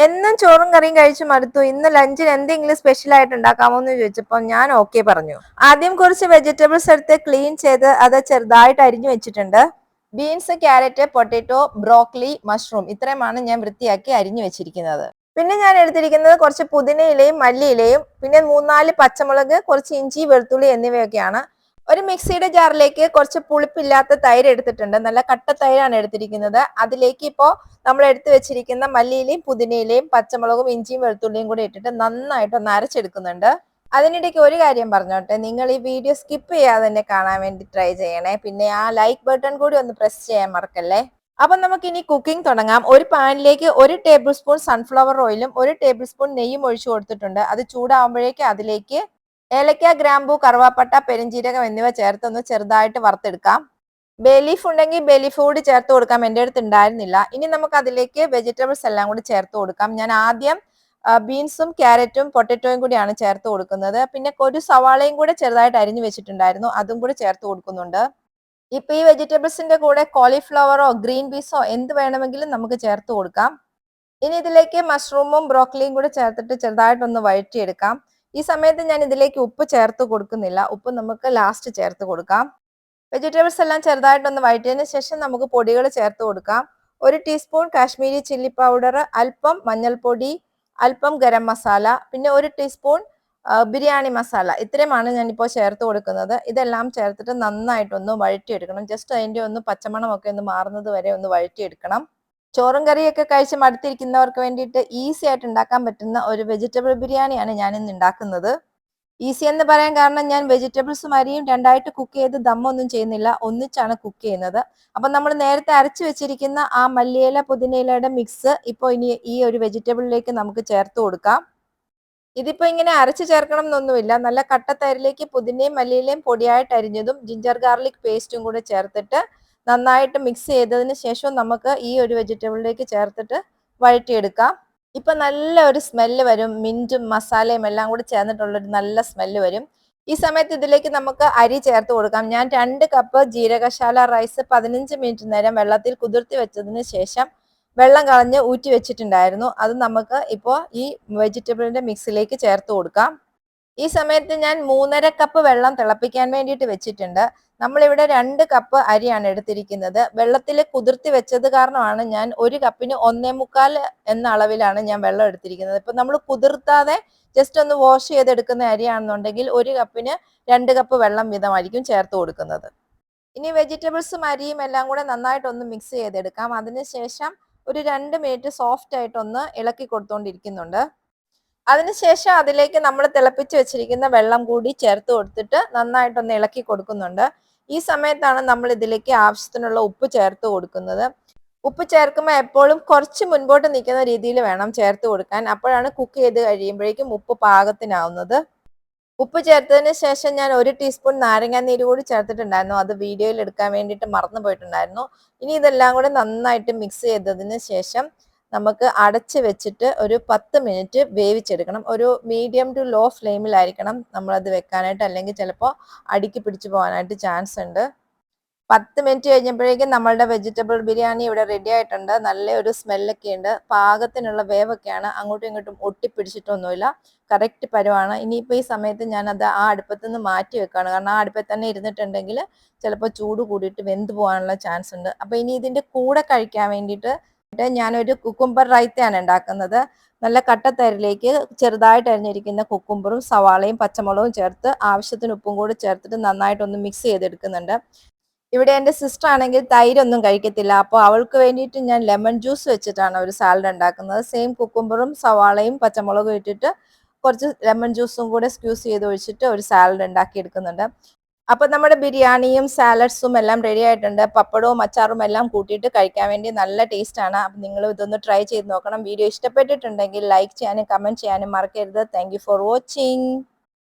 എന്നും ചോറും കറിയും കഴിച്ചു മടുത്തു. ഇന്ന് ലഞ്ചിന് എന്തെങ്കിലും സ്പെഷ്യൽ ആയിട്ട് ഉണ്ടാക്കാമോ എന്ന് ചോദിച്ചപ്പോൾ ഞാൻ ഓക്കെ പറഞ്ഞു. ആദ്യം കുറച്ച് വെജിറ്റബിൾസ് എടുത്ത് ക്ലീൻ ചെയ്ത് അത് ചെറുതായിട്ട് അരിഞ്ഞു വെച്ചിട്ടുണ്ട്. Beans, carrot, potato, broccoli, mushroom ഇത്രയുമാണ് ഞാൻ വൃത്തിയാക്കി അരിഞ്ഞു വെച്ചിരിക്കുന്നത്. പിന്നെ ഞാൻ എടുത്തിരിക്കുന്നത് കുറച്ച് പുതിനയിലയും മല്ലിയിലയും പിന്നെ 3-4 പച്ചമുളക്, കുറച്ച് ഇഞ്ചി, വെളുത്തുള്ളി എന്നിവയൊക്കെയാണ്. ഒരു മിക്സിയുടെ ജാറിലേക്ക് കുറച്ച് പുളിപ്പില്ലാത്ത തൈര് എടുത്തിട്ടുണ്ട്. നല്ല കട്ട തൈരാണ് എടുത്തിരിക്കുന്നത്. അതിലേക്ക് ഇപ്പോൾ നമ്മൾ എടുത്തു വെച്ചിരിക്കുന്ന മല്ലിയിലയും പുതിനയിലയും പച്ചമുളകും ഇഞ്ചിയും വെളുത്തുള്ളിയും കൂടി ഇട്ടിട്ട് നന്നായിട്ടൊന്ന് അരച്ചെടുക്കുന്നുണ്ട്. അതിനിടയ്ക്ക് ഒരു കാര്യം പറഞ്ഞോട്ടെ, നിങ്ങൾ ഈ വീഡിയോ സ്കിപ്പ് ചെയ്യാതെ തന്നെ കാണാൻ വേണ്ടി ട്രൈ ചെയ്യണേ. പിന്നെ ആ ലൈക്ക് ബട്ടൺ കൂടി ഒന്ന് പ്രസ് ചെയ്യാൻ മറക്കല്ലേ. അപ്പൊ നമുക്ക് ഇനി കുക്കിംഗ് തുടങ്ങാം. ഒരു പാനിലേക്ക് 1 ടേബിൾ സ്പൂൺ സൺഫ്ലവർ ഓയിലും 1 ടേബിൾ സ്പൂൺ നെയ്യും ഒഴിച്ചു കൊടുത്തിട്ടുണ്ട്. അത് ചൂടാവുമ്പോഴേക്ക് അതിലേക്ക് ഏലക്ക, ഗ്രാമ്പൂ, കറുവാപ്പട്ട, പെരുംജീരകം എന്നിവ ചേർത്ത് ഒന്ന് ചെറുതായിട്ട് വറുത്തെടുക്കാം. ബേ ലീഫ് ഉണ്ടെങ്കിൽ ബേ ലീഫ് കൂടി ചേർത്ത് കൊടുക്കാം. എൻ്റെ അടുത്ത് ഉണ്ടായിരുന്നില്ല. ഇനി നമുക്ക് അതിലേക്ക് വെജിറ്റബിൾസ് എല്ലാം കൂടി ചേർത്ത് കൊടുക്കാം. ഞാൻ ആദ്യം ബീൻസും ക്യാരറ്റും പൊട്ടറ്റോയും കൂടിയാണ് ചേർത്ത് കൊടുക്കുന്നത്. പിന്നെ ഒരു സവാളയും കൂടെ ചെറുതായിട്ട് അരിഞ്ഞു വെച്ചിട്ടുണ്ടായിരുന്നു, അതും കൂടി ചേർത്ത് കൊടുക്കുന്നുണ്ട്. ഇപ്പൊ ഈ വെജിറ്റബിൾസിന്റെ കൂടെ കോളിഫ്ലവറോ ഗ്രീൻ പീസോ എന്ത് വേണമെങ്കിലും നമുക്ക് ചേർത്ത് കൊടുക്കാം. ഇനി ഇതിലേക്ക് മഷ്റൂമും ബ്രോക്കലിയും കൂടെ ചേർത്തിട്ട് ചെറുതായിട്ടൊന്ന് വഴറ്റിയെടുക്കാം. ഈ സമയത്ത് ഞാൻ ഇതിലേക്ക് ഉപ്പ് ചേർത്ത് കൊടുക്കുന്നില്ല. ഉപ്പ് നമുക്ക് ലാസ്റ്റ് ചേർത്ത് കൊടുക്കാം. വെജിറ്റബിൾസ് എല്ലാം ചെറുതായിട്ടൊന്ന് വഴറ്റിയതിന് ശേഷം നമുക്ക് പൊടികൾ ചേർത്ത് കൊടുക്കാം. 1 ടീസ്പൂൺ കാശ്മീരി ചില്ലി പൗഡർ, അല്പം മഞ്ഞൾപ്പൊടി, അല്പം ഗരം മസാല, പിന്നെ 1 ടീസ്പൂൺ ബിരിയാണി മസാല. ഇത്രയുമാണ് ഞാനിപ്പോൾ ചേർത്ത് കൊടുക്കുന്നത്. ഇതെല്ലാം ചേർത്തിട്ട് നന്നായിട്ടൊന്ന് വഴറ്റിയെടുക്കണം. ജസ്റ്റ് അതിൻ്റെ ഒന്ന് പച്ചമണമൊക്കെ ഒന്ന് മാറുന്നത് വരെ ഒന്ന് വഴറ്റിയെടുക്കണം. ചോറും കറിയൊക്കെ കഴിച്ച് മടുത്തിരിക്കുന്നവർക്ക് വേണ്ടിയിട്ട് ഈസി ആയിട്ട് ഉണ്ടാക്കാൻ പറ്റുന്ന ഒരു വെജിറ്റബിൾ ബിരിയാണിയാണ് ഞാൻ ഇന്ന് ഉണ്ടാക്കുന്നത്. ഈസി എന്ന് പറയാൻ കാരണം ഞാൻ വെജിറ്റബിൾസും അരിയും രണ്ടായിട്ട് കുക്ക് ചെയ്ത് ദമ്മൊന്നും ചെയ്യുന്നില്ല, ഒന്നിച്ചാണ് കുക്ക് ചെയ്യുന്നത്. അപ്പൊ നമ്മൾ നേരത്തെ അരച്ചു വെച്ചിരിക്കുന്ന ആ മല്ലിയില പുതിനയിലയുടെ മിക്സ് ഇപ്പോൾ ഇനി ഈ ഒരു വെജിറ്റബിളിലേക്ക് നമുക്ക് ചേർത്ത് കൊടുക്കാം. ഇതിപ്പോ ഇങ്ങനെ അരച്ചു ചേർക്കണം എന്നൊന്നുമില്ല. നല്ല കട്ടത്തൈരിലേക്ക് പുതിനയും മല്ലിയിലയും പൊടിയായിട്ട് അരിഞ്ഞതും ജിഞ്ചർ ഗാർലിക് പേസ്റ്റും കൂടെ ചേർത്തിട്ട് നന്നായിട്ട് മിക്സ് ചെയ്തതിന് ശേഷം നമുക്ക് ഈ ഒരു വെജിറ്റബിളിലേക്ക് ചേർത്തിട്ട് വഴറ്റിയെടുക്കാം. ഇപ്പൊ നല്ല ഒരു സ്മെല്ല് വരും. മിന്റും മസാലയും എല്ലാം കൂടി ചേർന്നിട്ടുള്ളൊരു നല്ല സ്മെല്ല് വരും. ഈ സമയത്ത് ഇതിലേക്ക് നമുക്ക് അരി ചേർത്ത് കൊടുക്കാം. ഞാൻ 2 കപ്പ് ജീരകശാല റൈസ് 15 മിനിറ്റ് നേരം വെള്ളത്തിൽ കുതിർത്തി വെച്ചതിന് ശേഷം വെള്ളം കളഞ്ഞ് ഊറ്റി വെച്ചിട്ടുണ്ടായിരുന്നു. അത് നമുക്ക് ഇപ്പോൾ ഈ വെജിറ്റബിളിന്റെ മിക്സിലേക്ക് ചേർത്ത് കൊടുക്കാം. ഈ സമയത്ത് ഞാൻ 3.5 കപ്പ് വെള്ളം തിളപ്പിക്കാൻ വേണ്ടിയിട്ട് വെച്ചിട്ടുണ്ട്. നമ്മളിവിടെ 2 കപ്പ് അരിയാണ് എടുത്തിരിക്കുന്നത്. വെള്ളത്തിൽ കുതിർത്തി വെച്ചത് കാരണമാണ് ഞാൻ 1 കപ്പിന് 1.25 എന്ന അളവിലാണ് ഞാൻ വെള്ളം എടുത്തിരിക്കുന്നത്. ഇപ്പൊ നമ്മൾ കുതിർത്താതെ ജസ്റ്റ് ഒന്ന് വാഷ് ചെയ്തെടുക്കുന്ന അരിയാണെന്നുണ്ടെങ്കിൽ 1 കപ്പിന് 2 കപ്പ് വെള്ളം വീതമായിരിക്കും ചേർത്ത് കൊടുക്കുന്നത്. ഇനി വെജിറ്റബിൾസും അരിയും എല്ലാം കൂടെ നന്നായിട്ടൊന്ന് മിക്സ് ചെയ്തെടുക്കാം. അതിനുശേഷം ഒരു 2 മിനിറ്റ് സോഫ്റ്റ് ആയിട്ടൊന്ന് ഇളക്കി കൊടുത്തോണ്ടിരിക്കുന്നുണ്ട്. അതിനുശേഷം അതിലേക്ക് നമ്മൾ തിളപ്പിച്ച് വെച്ചിരിക്കുന്ന വെള്ളം കൂടി ചേർത്ത് കൊടുത്തിട്ട് നന്നായിട്ടൊന്ന് ഇളക്കി കൊടുക്കുന്നുണ്ട്. ഈ സമയത്താണ് നമ്മൾ ഇതിലേക്ക് ആവശ്യത്തിനുള്ള ഉപ്പ് ചേർത്ത് കൊടുക്കുന്നത്. ഉപ്പ് ചേർക്കുമ്പോൾ എപ്പോഴും കുറച്ച് മുൻപോട്ട് നിൽക്കുന്ന രീതിയിൽ വേണം ചേർത്ത് കൊടുക്കാൻ. അപ്പോഴാണ് കുക്ക് ചെയ്ത് കഴിയുമ്പോഴേക്കും ഉപ്പ് പാകത്തിനാവുന്നത്. ഉപ്പ് ചേർത്തതിന് ശേഷം ഞാൻ 1 ടീസ്പൂൺ നാരങ്ങാനീര് കൂടി ചേർത്തിട്ടുണ്ടായിരുന്നു. അത് വീഡിയോയിൽ എടുക്കാൻ വേണ്ടിയിട്ട് മറന്നു പോയിട്ടുണ്ടായിരുന്നു. ഇനി ഇതെല്ലാം കൂടെ നന്നായിട്ട് മിക്സ് ചെയ്തതിന് ശേഷം നമുക്ക് അടച്ച് വെച്ചിട്ട് ഒരു 10 മിനിറ്റ് വേവിച്ചെടുക്കണം. ഒരു മീഡിയം ടു ലോ ഫ്ലെയിമിലായിരിക്കണം നമ്മളത് വെക്കാനായിട്ട്, അല്ലെങ്കിൽ ചിലപ്പോൾ അടിക്ക് പിടിച്ചു പോകാനായിട്ട് ചാൻസ് ഉണ്ട്. 10 മിനിറ്റ് കഴിഞ്ഞപ്പോഴേക്കും നമ്മളുടെ വെജിറ്റബിൾ ബിരിയാണി ഇവിടെ റെഡി ആയിട്ടുണ്ട്. നല്ല ഒരു സ്മെല്ലൊക്കെ ഉണ്ട്. പാകത്തിനുള്ള വേവൊക്കെയാണ്. അങ്ങോട്ടും ഇങ്ങോട്ടും ഒട്ടിപ്പിടിച്ചിട്ടൊന്നുമില്ല. കറക്റ്റ് പരുവാണ്. ഇനിയിപ്പോൾ ഈ സമയത്ത് ഞാനത് ആ അടുപ്പത്ത് നിന്ന് മാറ്റി വെക്കുകയാണ്. കാരണം ആ അടുപ്പത്ത് തന്നെ ഇരുന്നിട്ടുണ്ടെങ്കിൽ ചിലപ്പോൾ ചൂട് കൂടിയിട്ട് വെന്ത് പോകാനുള്ള ചാൻസ് ഉണ്ട്. അപ്പോൾ ഇനി ഇതിൻ്റെ കൂടെ കഴിക്കാൻ വേണ്ടിയിട്ട് ഞാനൊരു കുക്കുംബർ റൈത്തയാണ് ഉണ്ടാക്കുന്നത്. നല്ല കട്ടത്തൈരിലേക്ക് ചെറുതായിട്ട് അരിഞ്ഞിരിക്കുന്ന കുക്കുംബറും സവാളയും പച്ചമുളകും ചേർത്ത് ആവശ്യത്തിന് ഉപ്പും കൂടി ചേർത്തിട്ട് നന്നായിട്ടൊന്ന് മിക്സ് ചെയ്തെടുക്കുന്നുണ്ട്. ഇവിടെ എൻ്റെ സിസ്റ്റർ ആണെങ്കിൽ തൈരൊന്നും കഴിക്കത്തില്ല. അപ്പോൾ അവൾക്ക് വേണ്ടിയിട്ട് ഞാൻ ലെമൺ ജ്യൂസ് വെച്ചിട്ടാണ് ഒരു സാലഡ് ഉണ്ടാക്കുന്നത്. സെയിം കുക്കുംബറും സവാളയും പച്ചമുളകും ഇട്ടിട്ട് കുറച്ച് ലെമൺ ജ്യൂസും കൂടെ സ്ക്യൂസ് ചെയ്ത് ഒഴിച്ചിട്ട് ഒരു സാലഡ് ഉണ്ടാക്കി എടുക്കുന്നുണ്ട്. അപ്പോൾ നമ്മുടെ ബിരിയാണിയും സാലഡ്സും എല്ലാം റെഡി ആയിട്ടുണ്ട്. പപ്പടവും അച്ചാറും എല്ലാം കൂട്ടിയിട്ട് കഴിക്കാൻ വേണ്ടി നല്ല ടേസ്റ്റ് ആണ്. അപ്പം നിങ്ങൾ ഇതൊന്ന് ട്രൈ ചെയ്ത് നോക്കണം. വീഡിയോ ഇഷ്ടപ്പെട്ടിട്ടുണ്ടെങ്കിൽ ലൈക്ക് ചെയ്യാനും കമൻറ്റ് ചെയ്യാനും മറക്കരുത്. Thank you for watching.